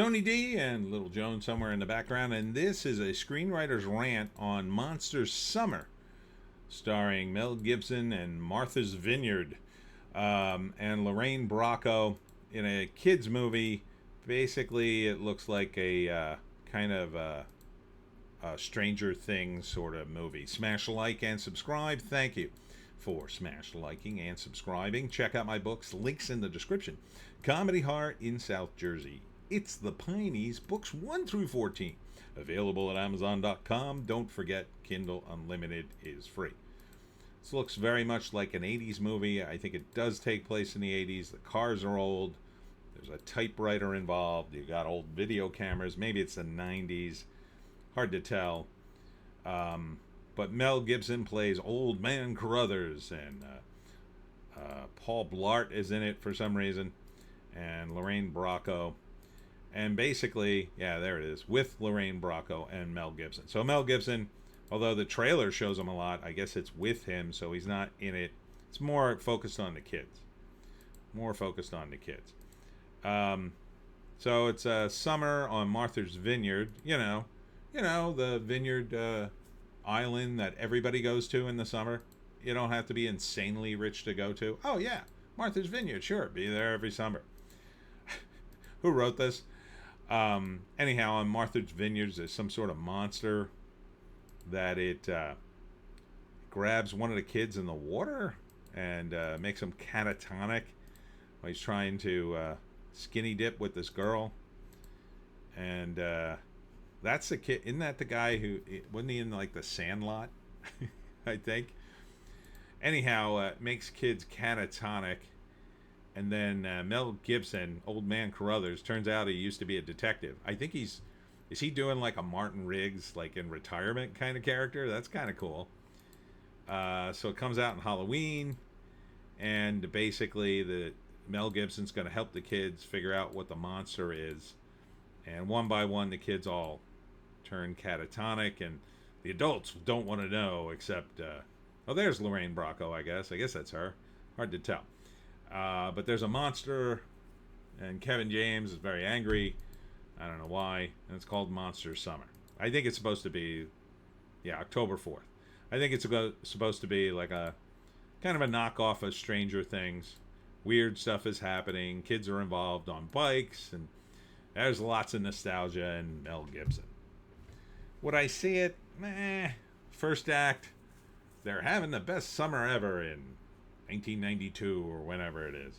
Tony D and Little Joan somewhere in the background, and this is a screenwriter's rant on Monster Summer, starring Mel Gibson and Martha's Vineyard, and Lorraine Bracco in a kids movie. Basically, it looks like a kind of a Stranger Things sort of movie. Smash like and subscribe. Thank you for smash liking and subscribing. Check out my books, links in the description. Comedy Heart in South Jersey. It's the Pineys, books 1 through 14. Available at Amazon.com. Don't forget, Kindle Unlimited is free. This looks very much like an 80s movie. I think it does take place in the 80s. The cars are old. There's a typewriter involved. You got old video cameras. Maybe it's the 90s. Hard to tell. But Mel Gibson plays Old Man Carruthers, and Paul Blart is in it for some reason, and Lorraine Bracco. And basically, yeah, there it is, with Lorraine Bracco and Mel Gibson. So Mel Gibson, although the trailer shows him a lot, I guess it's with him, so he's not in it. It's more focused on the kids. More focused on the kids. So it's summer on Martha's Vineyard. You know, the vineyard island that everybody goes to in the summer. You don't have to be insanely rich to go to. Oh, yeah, Martha's Vineyard, sure, be there every summer. Who wrote this? Anyhow, on Martha's Vineyards, there's some sort of monster that it grabs one of the kids in the water and makes him catatonic while he's trying to skinny dip with this girl. And that's the kid. Isn't that the guy who wasn't he in like the Sandlot? I think. Anyhow, makes kids catatonic. And then Mel Gibson, Old Man Carruthers, turns out he used to be a detective. I think is he doing like a Martin Riggs, like in retirement kind of character? That's kind of cool. So it comes out in Halloween, and basically the Mel Gibson's going to help the kids figure out what the monster is. And one by one, the kids all turn catatonic, and the adults don't want to know except, oh, there's Lorraine Bracco, I guess. I guess that's her. Hard to tell. But there's a monster, and Kevin James is very angry. I don't know why. And it's called Monster Summer. I think it's supposed to be, October 4th. I think it's supposed to be like a kind of a knockoff of Stranger Things. Weird stuff is happening. Kids are involved on bikes, and there's lots of nostalgia in Mel Gibson. Would I see it? Meh. First act, they're having the best summer ever in 1992 or whenever it is.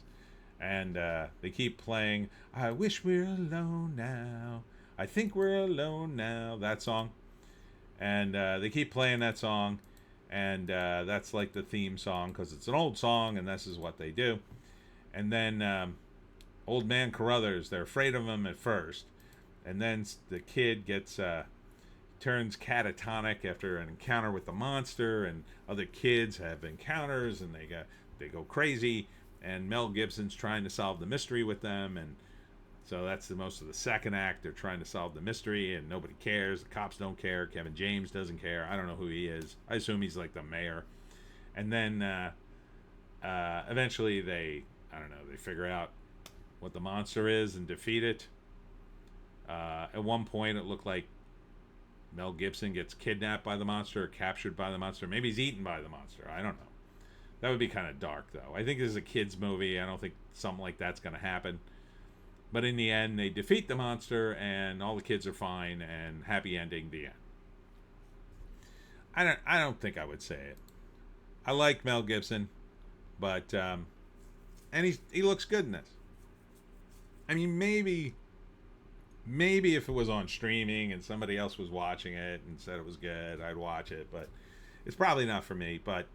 And they keep playing I Wish We're Alone Now. I Think We're Alone Now. That song. And they keep playing that song. And that's like the theme song because it's an old song and this is what they do. And then Old Man Carruthers, they're afraid of him at first. And then the kid turns catatonic after an encounter with the monster, and other kids have encounters and they go crazy, and Mel Gibson's trying to solve the mystery with them. And so that's the most of the second act. They're trying to solve the mystery and nobody cares. The cops don't care. Kevin James doesn't care. I don't know who he is. I assume he's like the mayor. And then eventually they figure out what the monster is and defeat it. At one point it looked like Mel Gibson gets kidnapped by the monster or captured by the monster. Maybe he's eaten by the monster. I don't know. That would be kind of dark, though. I think this is a kid's movie. I don't think something like that's going to happen. But in the end, they defeat the monster, and all the kids are fine, and happy ending, the end. I don't think I would say it. I like Mel Gibson, but and he looks good in this. I mean, maybe if it was on streaming and somebody else was watching it and said it was good, I'd watch it. But it's probably not for me. But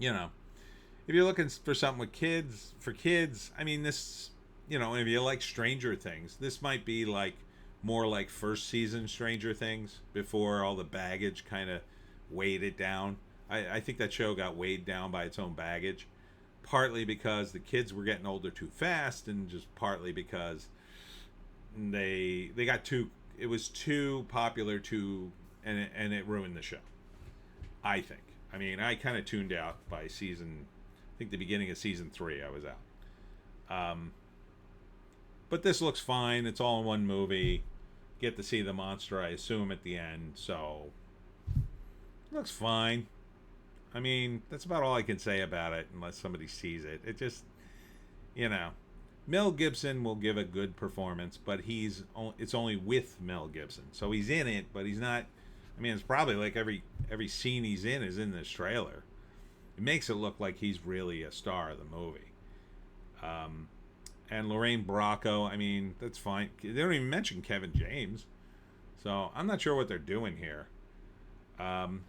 if you're looking for something with kids, I mean, this, if you like Stranger Things, this might be like more like first season Stranger Things before all the baggage kind of weighed it down. I think that show got weighed down by its own baggage, partly because the kids were getting older too fast, and just partly because they got it was too popular and it ruined the show, I think. I mean, I kind of tuned out by I think the beginning of season 3 I was out. But this looks fine. It's all in one movie. Get to see the monster, I assume, at the end. So, looks fine. I mean, that's about all I can say about it unless somebody sees it. It just, you know, Mel Gibson will give a good performance, but it's only with Mel Gibson. So he's in it, but he's not. I mean, it's probably like every scene he's in is in this trailer. It makes it look like he's really a star of the movie. And Lorraine Bracco, I mean, that's fine. They don't even mention Kevin James. So I'm not sure what they're doing here.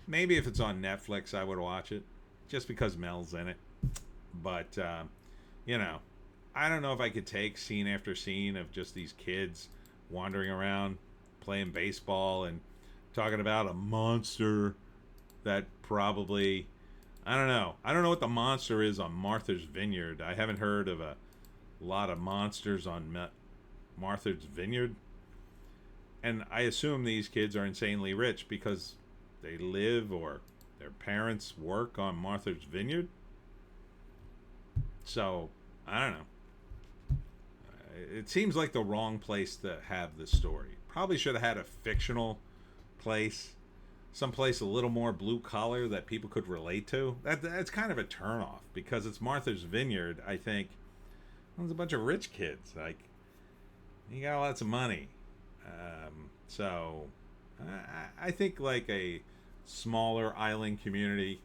Maybe if it's on Netflix, I would watch it. Just because Mel's in it. But, you know, I don't know if I could take scene after scene of just these kids wandering around, playing baseball, and talking about a monster that probably... I don't know. I don't know what the monster is on Martha's Vineyard. I haven't heard of a lot of monsters on Martha's Vineyard. And I assume these kids are insanely rich because they live or their parents work on Martha's Vineyard. So, I don't know. It seems like the wrong place to have this story. Probably should have had a fictional place. Someplace a little more blue collar that people could relate to. That's kind of a turnoff because it's Martha's Vineyard. I think there's a bunch of rich kids. Like, you got lots of money. So I think like a smaller island community,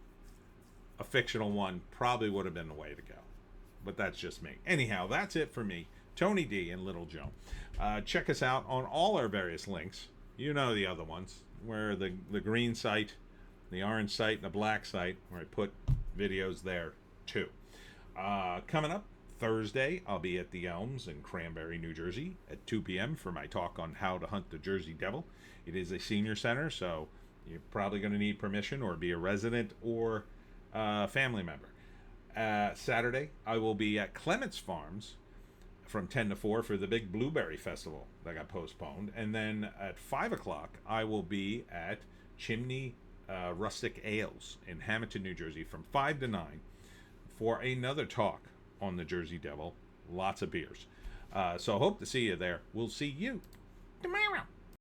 a fictional one, probably would have been the way to go. But that's just me. Anyhow, that's it for me, Tony D and Little Joe. Check us out on all our various links. You know the other ones, where the green site, the orange site, and the black site, where I put videos there too. Coming up Thursday, I'll be at the Elms in Cranberry, New Jersey at 2 p.m. for my talk on how to hunt the Jersey Devil. It is a senior center, so you're probably going to need permission or be a resident or a family member. Saturday, I will be at Clements Farms from 10 to 4 for the big Blueberry Festival that got postponed. And then at 5 o'clock, I will be at Chimney Rustic Ales in Hamilton, New Jersey from 5 to 9 for another talk on the Jersey Devil. Lots of beers. So I hope to see you there. We'll see you tomorrow.